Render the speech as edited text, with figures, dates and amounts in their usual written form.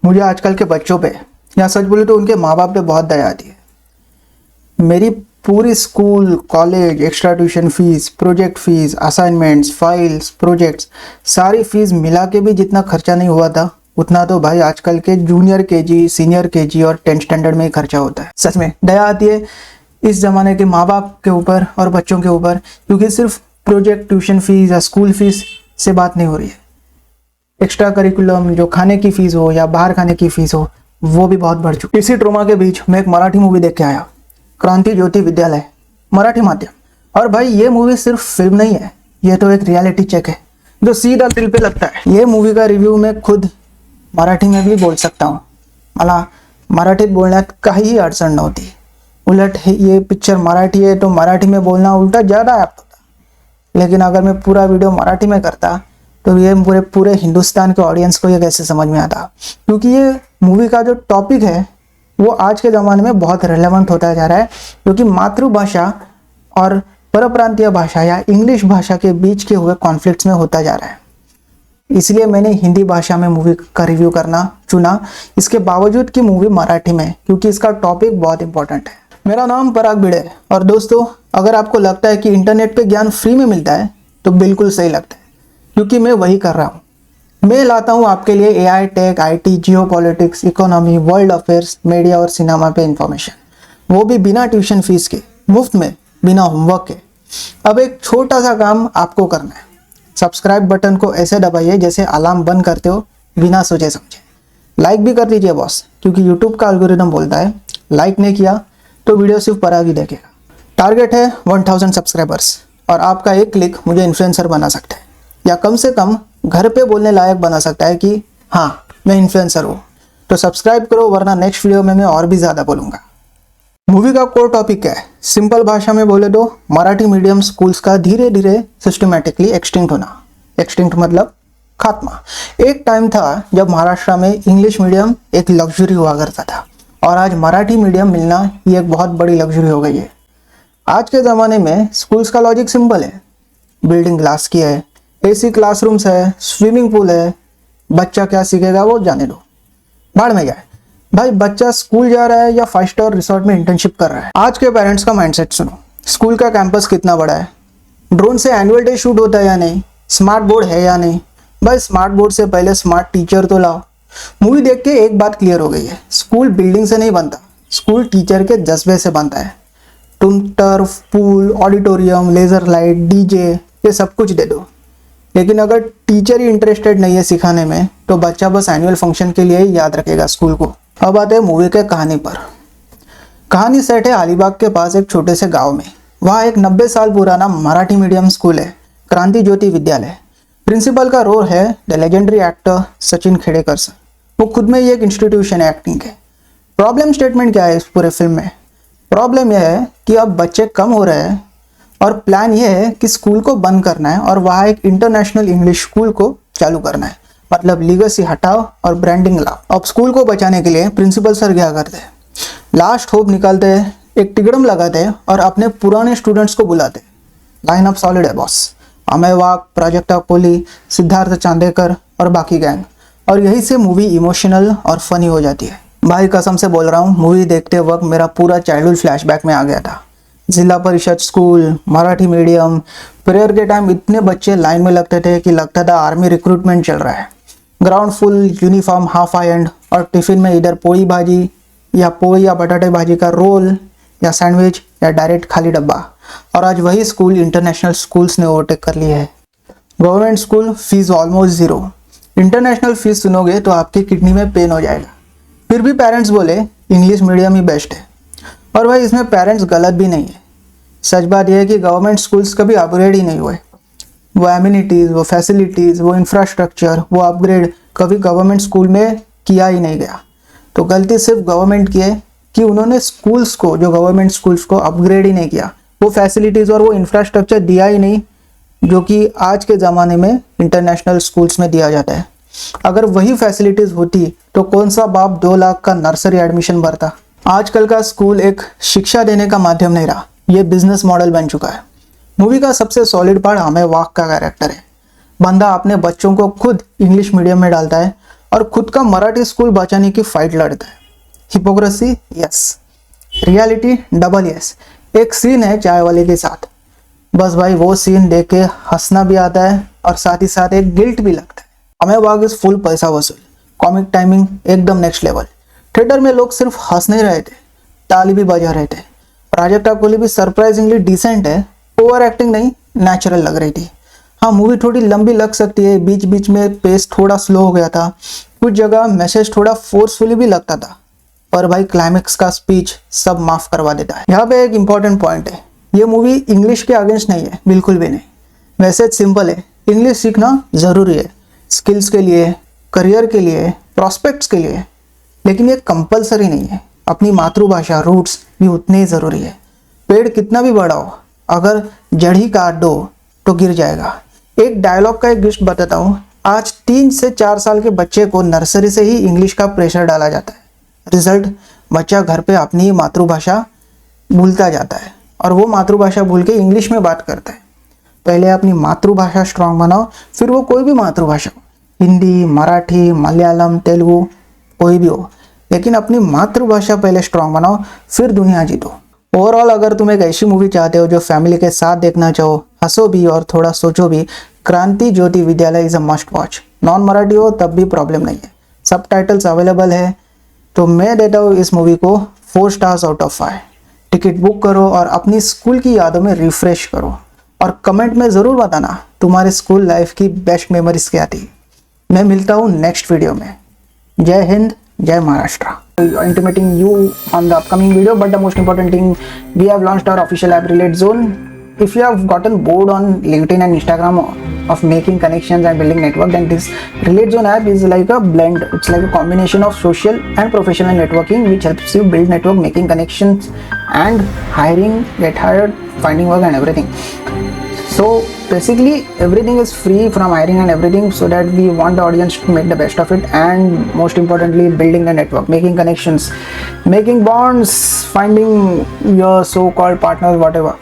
मुझे आजकल के बच्चों पे या सच बोले तो उनके माँ बाप पे बहुत दया आती है। मेरी पूरी school, college, extra tuition fees, project fees, assignments, files, projects, सारी फीस मिला के भी जितना खर्चा नहीं हुआ था उतना तो भाई आजकल के जूनियर केजी, सीनियर केजी और 10th स्टैंडर्ड में ही खर्चा होता है। सच में दया आती है इस ज़माने के माँ बाप के ऊपर और बच्चों के ऊपर, क्योंकि सिर्फ प्रोजेक्ट, ट्यूशन फीस या स्कूल फीस से बात नहीं हो रही है। एक्स्ट्रा करिकुलम जो खाने की फीस हो या बाहर खाने की फीस हो वो भी बहुत बढ़ चुकी है। इसी ट्रोमा के बीच मैं एक मराठी मूवी देख के आया, क्रांति ज्योति विद्यालय, मराठी माध्यम। और भाई ये मूवी सिर्फ फिल्म नहीं है, ये तो एक रियलिटी चेक है जो सीधा दिल पे लगता है। ये मूवी का रिव्यू मैं खुद मराठी में भी बोल सकता हूँ, मला मराठीत बोलण्यात काहीही अडचण नव्हती। उलट ये पिक्चर मराठी है तो मराठी में बोलना उल्टा ज़्यादा ऐप्ट होता। लेकिन अगर मैं पूरा वीडियो मराठी में करता तो ये पूरे हिंदुस्तान के ऑडियंस को ये कैसे समझ में आता, क्योंकि ये मूवी का जो टॉपिक है वो आज के ज़माने में बहुत रेलेवेंट होता जा रहा है, क्योंकि मातृभाषा और परप्रांतीय भाषा या इंग्लिश भाषा के बीच के हुए कॉन्फ्लिक्ट्स में होता जा रहा है। इसलिए मैंने हिंदी भाषा में मूवी का रिव्यू करना चुना, इसके बावजूद कि मूवी मराठी में, क्योंकि इसका टॉपिक बहुत इंपॉर्टेंट है। मेरा नाम पराग भिड़े है और दोस्तों, अगर आपको लगता है कि इंटरनेट पे ज्ञान फ्री में मिलता है तो बिल्कुल सही लगता है, क्योंकि मैं वही कर रहा हूँ। मैं लाता हूँ आपके लिए AI, tech, IT, geopolitics, economy, world affairs, media और सिनेमा पे इंफॉर्मेशन, वो भी बिना ट्यूशन फीस के, मुफ्त में, बिना होमवर्क के। अब एक छोटा सा काम आपको करना है, सब्सक्राइब बटन को ऐसे दबाइए जैसे अलार्म बंद करते हो, बिना सोचे समझे। लाइक भी कर दीजिए बॉस, क्योंकि यूट्यूब का एल्गोरिदम बोलता है लाइक नहीं किया तो वीडियो सिर्फ पराग ही देखेगा। टारगेट है 1000 सब्सक्राइबर्स और आपका एक क्लिक मुझे इन्फ्लुएंसर बना सकता है, या कम से कम घर पे बोलने लायक बना सकता है कि हाँ मैं इन्फ्लुएंसर हूँ। तो सब्सक्राइब करो, वरना नेक्स्ट वीडियो में मैं और भी ज़्यादा बोलूँगा। मूवी का कोर टॉपिक क्या है? सिंपल भाषा में बोले तो मराठी मीडियम स्कूल्स का धीरे धीरे सिस्टमेटिकली एक्सटिंक्ट होना। एक्सटिंक्ट मतलब खात्मा। एक टाइम था जब महाराष्ट्र में इंग्लिश मीडियम एक लग्जरी हुआ करता था, और आज मराठी मीडियम मिलना ये एक बहुत बड़ी लग्जरी हो गई है। आज के ज़माने में स्कूल्स का लॉजिक सिंपल है, बिल्डिंग ग्लास की है, AC क्लासरूम्स है, स्विमिंग पूल है, बच्चा क्या सीखेगा वो जाने दो, भाड़ में जाए। भाई बच्चा स्कूल जा रहा है या 5 स्टार रिसोर्ट में इंटर्नशिप कर रहा है। आज के पेरेंट्स का माइंडसेट सुनो, स्कूल का कैंपस कितना बड़ा है, ड्रोन से एनुअल डे शूट होता है या नहीं, स्मार्ट बोर्ड है या नहीं। भाई स्मार्ट बोर्ड से पहले स्मार्ट टीचर तो लाओ। मूवी देख के एक बात क्लियर हो गई है, स्कूल बिल्डिंग से नहीं बनता, स्कूल टीचर के जज्बे से बनता है। तुम turf, pool, auditorium, laser light, DJ ये सब कुछ दे दो, लेकिन अगर टीचर ही इंटरेस्टेड नहीं है सिखाने में तो बच्चा बस एनुअल फंक्शन के लिए ही याद रखेगा स्कूल को। अब आते हैं मूवी के कहानी पर। कहानी सेट है अलीबाग के पास एक छोटे से गांव में। वहाँ एक 90 साल पुराना मराठी मीडियम स्कूल है, क्रांति ज्योति विद्यालय। प्रिंसिपल का रोल है the legendary actor Sachin Khedekar sir. वो खुद में ही एक इंस्टीट्यूशन है एक्टिंग के। प्रॉब्लम स्टेटमेंट क्या है इस पूरे फिल्म में? प्रॉब्लम यह है कि अब बच्चे कम हो रहे हैं और प्लान ये है कि स्कूल को बंद करना है और वहाँ एक इंटरनेशनल इंग्लिश स्कूल को चालू करना है। मतलब लीगेसी हटाओ और ब्रांडिंग लाओ। अब स्कूल को बचाने के लिए प्रिंसिपल सर क्या करते हैं, लास्ट होप निकालते हैं, एक टिकड़म लगाते हैं और अपने पुराने स्टूडेंट्स को बुलाते। लाइन अप सॉलिड है बॉस, अमय वाघ, प्राजक्ता कोहली, सिद्धार्थ चांदेकर और बाकी गैंग। और यही से मूवी इमोशनल और फनी हो जाती है। भाई कसम से बोल रहा हूँ, मूवी देखते वक्त मेरा पूरा चाइल्डहुड फ्लैशबैक में आ गया था। जिला परिषद स्कूल, मराठी मीडियम, प्रेयर के टाइम इतने बच्चे लाइन में लगते थे कि लगता था आर्मी रिक्रूटमेंट चल रहा है। Ground full, uniform half iron और टिफिन में इधर पोई भाजी या बटाटे भाजी का रोल या सैंडविच या डायरेक्ट खाली डब्बा। और आज वही स्कूल इंटरनेशनल स्कूल्स ने ओवरटेक कर लिया है। Government school fees almost zero, international fees सुनोगे तो आपकी किडनी में पेन हो जाएगा। फिर भी पेरेंट्स बोले इंग्लिश मीडियम ही बेस्ट है। और भाई इसमें पेरेंट्स गलत भी नहीं है। सच बात यह है कि गवर्नमेंट स्कूल्स कभी अपग्रेड ही नहीं हुए। वो एमिनिटीज़, वो फैसिलिटीज़, वो इंफ्रास्ट्रक्चर, वो अपग्रेड कभी गवर्नमेंट स्कूल में किया ही नहीं गया। तो गलती सिर्फ गवर्नमेंट की है कि उन्होंने स्कूल्स को, जो गवर्नमेंट स्कूल्स को अपग्रेड ही नहीं किया, वो फैसिलिटीज़ और वो इंफ्रास्ट्रक्चर दिया ही नहीं जो कि आज के ज़माने में इंटरनेशनल स्कूल्स में दिया जाता है। अगर वही फैसिलिटीज़ होती तो कौन सा बाप 2 लाख का नर्सरी एडमिशन भरता। आजकल का स्कूल एक शिक्षा देने का माध्यम नहीं रहा, ये बिजनेस मॉडल बन चुका है। मूवी का सबसे सॉलिड पार्ट अमय वाघ का कैरेक्टर है। बंदा अपने बच्चों को खुद इंग्लिश मीडियम में डालता है और खुद का मराठी स्कूल बचाने की फाइट लड़ता है। Hypocrisy yes, reality double yes. एक सीन है चाय वाले के साथ, बस भाई वो सीन देख के हंसना भी आता है और साथ ही साथ एक गिल्ट भी लगता है। अमेबाग इज फुल पैसा वसूल, कॉमिक टाइमिंग एकदम नेक्स्ट लेवल। थिएटर में लोग सिर्फ हंस नहीं रहे थे, ताली भी बजा रहे थे। प्राजक्ता कोहली भी सरप्राइजिंगली डिसेंट है, ओवर एक्टिंग नहीं, नेचुरल लग रही थी। हाँ, मूवी थोड़ी लंबी लग सकती है, बीच बीच में पेस थोड़ा स्लो हो गया था, कुछ जगह मैसेज थोड़ा फोर्सफुली भी लगता था, पर भाई क्लाइमेक्स का स्पीच सब माफ करवा देता है। यहाँ पे एक इंपॉर्टेंट पॉइंट है, ये मूवी इंग्लिश के अगेंस्ट नहीं है, बिल्कुल भी नहीं। मैसेज सिंपल है, इंग्लिश सीखना ज़रूरी है, स्किल्स के लिए, करियर के लिए, प्रॉस्पेक्ट्स के लिए, लेकिन ये कंपलसरी नहीं है। अपनी मातृभाषा रूट्स भी उतने ही ज़रूरी है। पेड़ कितना भी बड़ा हो, अगर जड़ ही काट दो तो गिर जाएगा। एक डायलॉग का एक गिस्ट बताता हूँ। आज 3 से 4 साल के बच्चे को नर्सरी से ही इंग्लिश का प्रेशर डाला जाता है। रिजल्ट, बच्चा घर पे अपनी ही मातृभाषा भूलता जाता है और वो मातृभाषा भूल के इंग्लिश में बात करता है। पहले अपनी मातृभाषा स्ट्रांग बनाओ, फिर वो कोई भी मातृभाषा हो, हिंदी, मराठी, मलयालम, तेलुगु, कोई भी हो, लेकिन अपनी मातृभाषा पहले स्ट्रांग बनाओ, फिर दुनिया जीतो। ओवरऑल अगर तुम एक ऐसी मूवी चाहते हो जो फैमिली के साथ देखना चाहो, हंसो भी और थोड़ा सोचो भी, क्रांति ज्योति विद्यालय is a must watch. Non Marathi हो तब भी प्रॉब्लम नहीं है, सब टाइटल्स अवेलेबल है। तो मैं देता हूँ इस मूवी को 4 stars out of 5। Ticket book करो और अपनी स्कूल की यादों में रिफ्रेश करो, और कमेंट में ज़रूर बताना तुम्हारे स्कूल लाइफ की बेस्ट मेमोरीज क्या थी। मैं मिलता हूँ नेक्स्ट वीडियो में। जय हिंद, जय Maharashtra. Intimating you on the upcoming video, but the most important thing, we have launched our official app Relate Zone. If you have gotten bored on LinkedIn and Instagram of making connections and building network, then this Relate Zone app is like a blend. It's like a combination of social and professional networking, which helps you build network, making connections, and hiring, get hired, finding work, and everything. So basically everything is free from hiring and everything, so that we want the audience to make the best of it, and most importantly building the network, making connections, making bonds, finding your so-called partners, whatever.